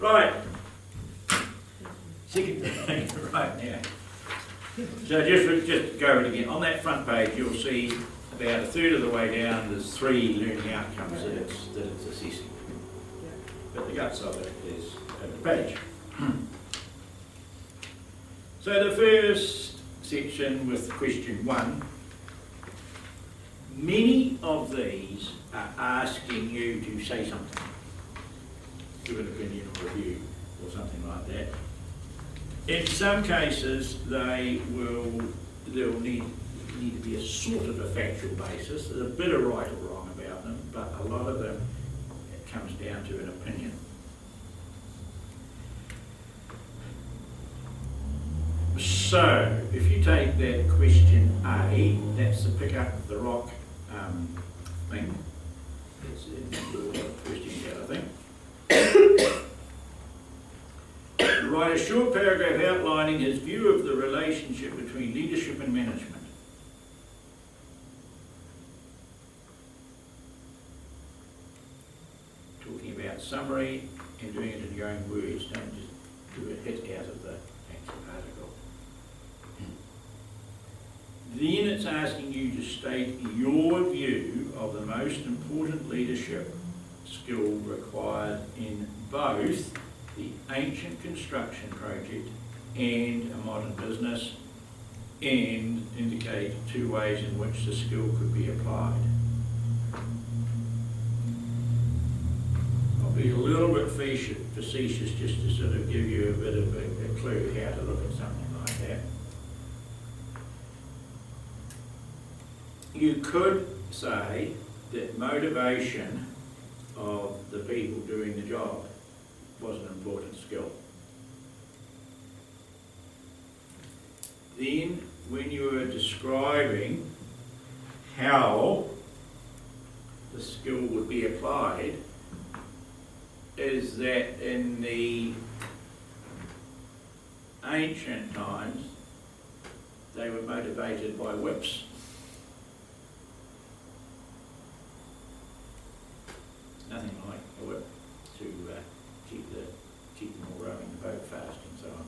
Right. Second thing, right now. So just go over it again. On that front page, you'll see about a third of the way down, there's 3 learning outcomes that it's assessing. But the guts of it is over the page. So the first section with question 1, many of these are asking you to say something, give an opinion or review or something like that. In some cases, there'll need to be a sort of a factual basis. There's a bit of right or wrong about them, but a lot of them, it comes down to an opinion. So, if you take that question A, that's the pick up the rock thing. It's in your question here, I think. Write a short paragraph outlining his view of the relationship between leadership and management. Talking about summary and doing it in your own words. Don't just do a hit out of the actual article. Then it's asking you to state your view of the most important leadership skill required in both the ancient construction project and a modern business, and indicate 2 ways in which the skill could be applied. I'll be a little bit facetious just to sort of give you a bit of a clue how to look at something like that. You could say that motivation of the people doing the job was an important skill. Then, when you were describing how the skill would be applied, is that in the ancient times, they were motivated by whips. Nothing like a whip to keep them all rowing the boat fast and so on.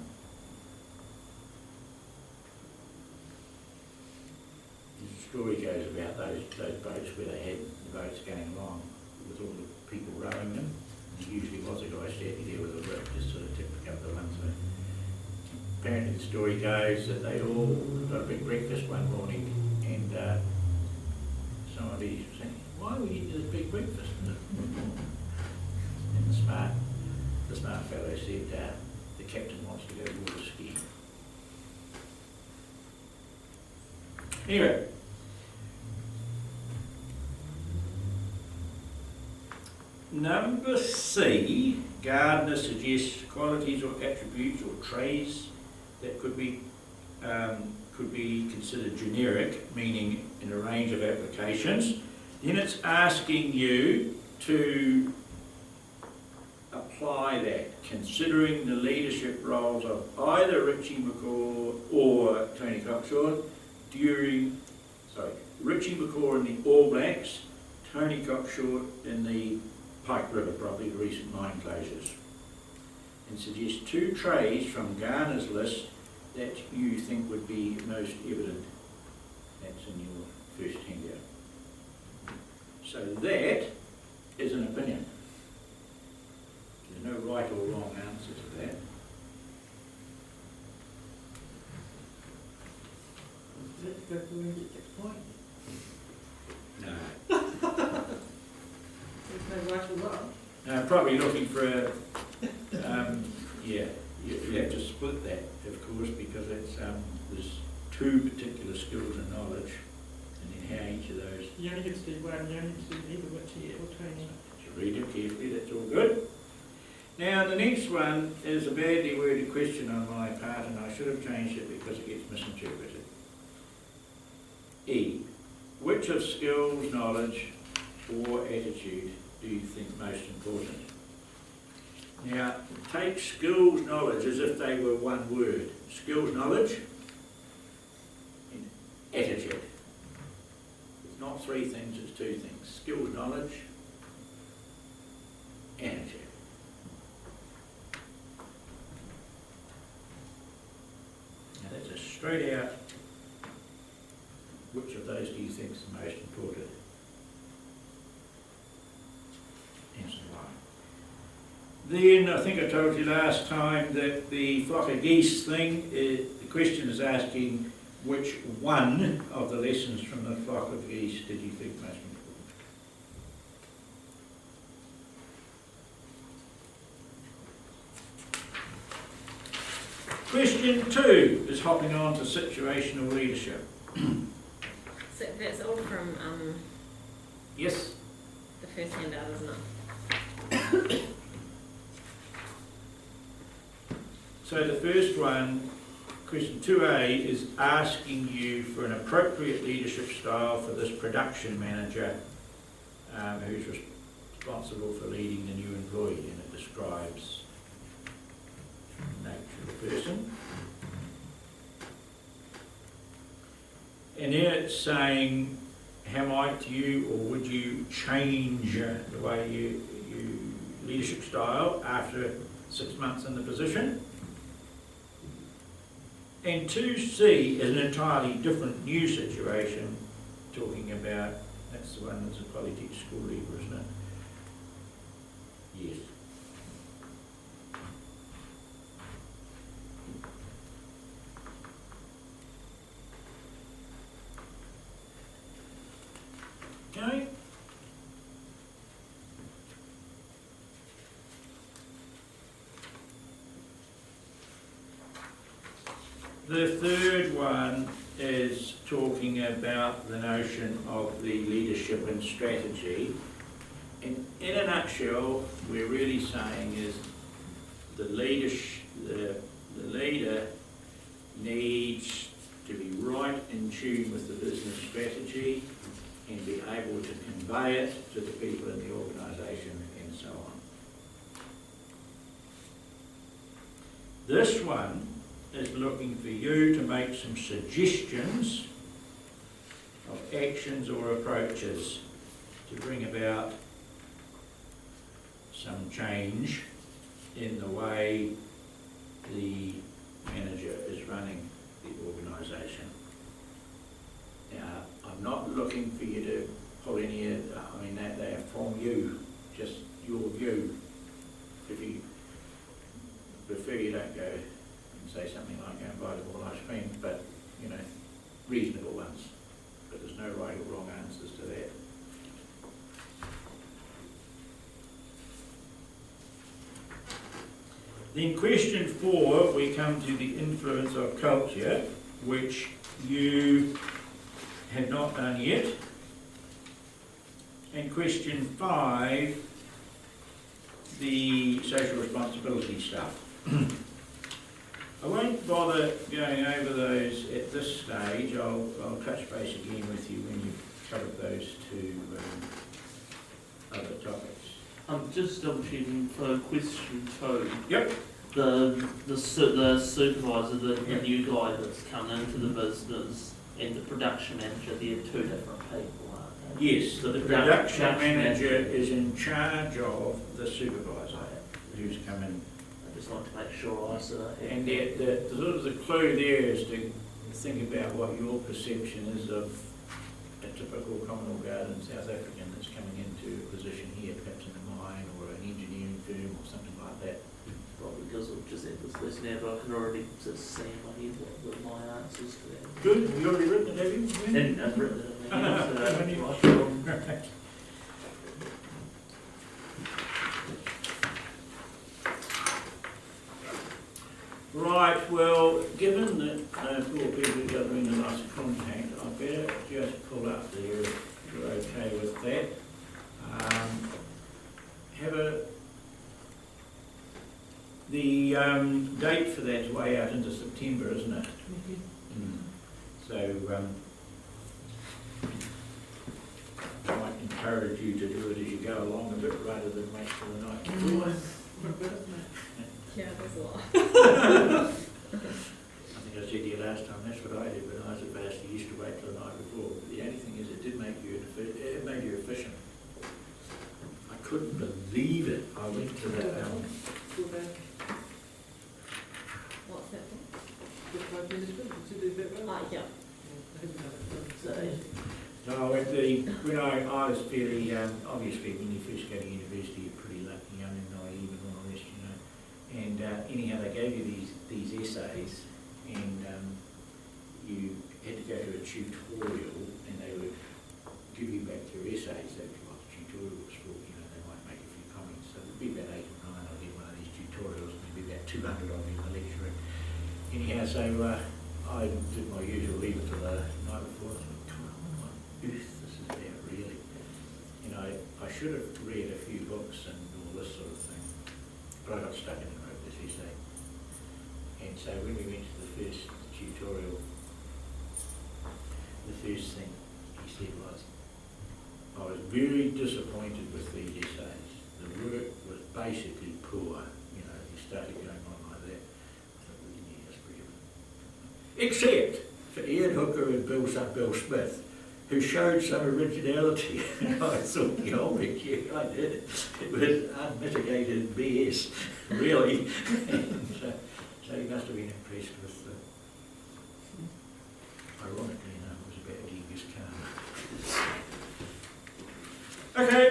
The story goes about those boats where they had the boats going along with all the people rowing them. There usually was a guy standing there with a whip just sort of to pick up the ones. So apparently the story goes that they all got a big breakfast one morning, and somebody was saying, "Why are we eating this big breakfast?" And the smart fellow said, "The captain wants to go water skiing." Anyway, number C, Gardner suggests qualities or attributes or traits that could be considered generic, meaning in a range of applications. Then it's asking you to apply that, considering the leadership roles of either Richie McCaw or Tony Cockshaw Richie McCaw in the All Blacks, Tony Cockshaw in the Pike River, probably the recent mine closures. And suggest 2 traits from Garner's list that you think would be most evident. That's in your first handout. So that is an opinion. There's no right or wrong answer to that. Let's go through and get the point. No. There's no right or wrong. Probably looking for a, yeah, you have to split that, of course, because it's, there's 2 particular skills and knowledge, and then how each of those. You only get to do one, you only get to do either Richie or Tony. So read it carefully, that's all good. Now the next one is a badly worded question on my part, and I should have changed it because it gets misinterpreted. E. Which of skills, knowledge, or attitude do you think most important? Now, take skills, knowledge as if they were one word. Skills, knowledge, and attitude. It's not 3 things, it's 2 things. Skills, knowledge, attitude. straight out, which of those do you think is the most important? Answer why. Then, I think I told you last time that the flock of geese thing, the question is asking which one of the lessons from the flock of geese did you think most important? Question 2 is hopping on to situational leadership. So that's all from Yes? the first handout, isn't it? So the first one, question 2A, is asking you for an appropriate leadership style for this production manager who's responsible for leading the new employee, and it describes the nature of the person. And then it's saying, how might you or would you change the way you leadership style after 6 months in the position? And 2C is an entirely different new situation, talking about, that's the one that's a polytech school leaver, isn't it? Yes. Okay. The third one is talking about the notion of the leadership and strategy. And in a nutshell, we're really saying is the leader needs to be right in tune with the business strategy and be able to convey it to the people in the organisation and so on. This one is looking for you to make some suggestions of actions or approaches to bring about some change in the way the manager is running the organisation. Now, I'm not looking for you to pull any, they are from you, just your view. If you prefer, you don't go and say something like, go and buy them all ice cream, but, reasonable ones. But there's no right or wrong answers to that. Then question 4, we come to the influence of culture, which you have not done yet. And question 5, the social responsibility stuff. I won't bother going over those at this stage. I'll touch base again with you when you've covered those 2 other topics. I'm just double checking for question 2. Yep. The supervisor, the Yep. new guy that's come into the business, and the production manager, they're 2 different people, aren't they? Yes, the production manager is in charge of the supervisor who's come in. I just like to make sure I sort of have And the sort of the clue there is to think about what your perception is of a typical Commonwealth Garden South African that's coming into a position here, perhaps in a mine or an engineering firm or something like that. probably because I've just had this lesson now, but I can already just see in my head what my answers to that. Good, have you already written it, have you? And I've written it in there, so Haven't you? right from Right, well, given that 4 people are gathering a nice contact, I better just pull up there if you're okay with that. The date for that's way out into September, isn't it? So, I might encourage you to do it as you go along a bit rather than wait till the night before. Yeah, there's a lot. I think I said to you last time, that's what I did when I was at Bass. I used to wait till the night before. The only thing is, it did make you it made you efficient. I couldn't believe it. I went to that. What's that for? The 5 minutes, Yeah. So, No, when I was fairly, obviously when you first go to university, you're pretty lucky, young and naive and all the rest, you know. And anyhow, they gave you these essays, and you had to go to a tutorial, and they would give you back your essays. That's what the tutorial was for, you know. They might make a few comments. So there'd be about 8 or 9 of you in one of these tutorials, and there'd be about 200 of you in the lecture. Anyhow, so I did my usual leave it till the night before. I thought, come on, what earth this is about, really? You know, I should have read a few books and all this sort of thing, but I got stuck in and wrote this essay. And so when we went to the first tutorial, the first thing he said was, I was very disappointed with these essays. The work was basically poor, you know, he started going on like that. I thought, well, yeah, that's pretty good. Except for Ian Hooker and Bill Smith, who showed some originality. I thought, oh, yeah, I did. It was unmitigated BS, really. And, so he must have been impressed with the, ironically enough, it was about Genghis Khan. Okay,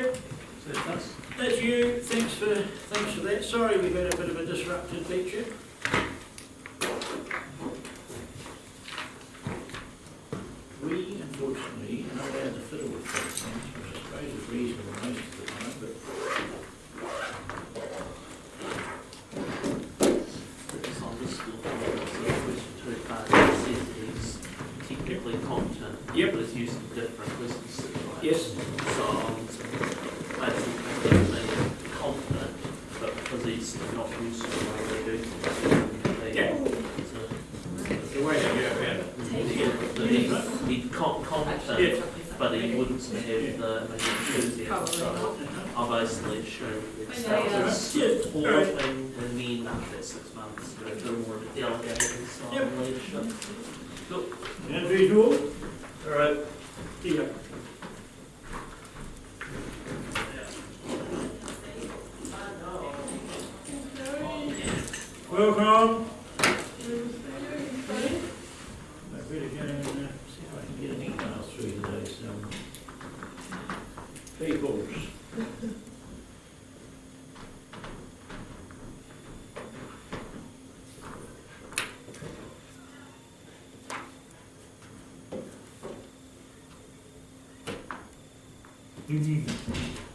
so that's, that's you. Thanks for that. Sorry we've had a bit of a disrupted lecture. We, unfortunately, are not allowed to fiddle with those things, which I suppose is reasonable most of the time, but it's on this school, so question 2 it says he's technically competent, Yep. but it's using different businesses, right? yes. So basically, he's competent, but because he's not used to the way they do things, Yeah. so The way they go about it. he's competent, Yeah. but he wouldn't have the maybe enthusiasm. So I basically showed Yeah. support and then after 6 months, go to more of a delegated style Yep. leadership. Look, Sounds reasonable? All right. See ya. Welcome. I better go and see if I can get an email through to those peoples. Mm-hmm.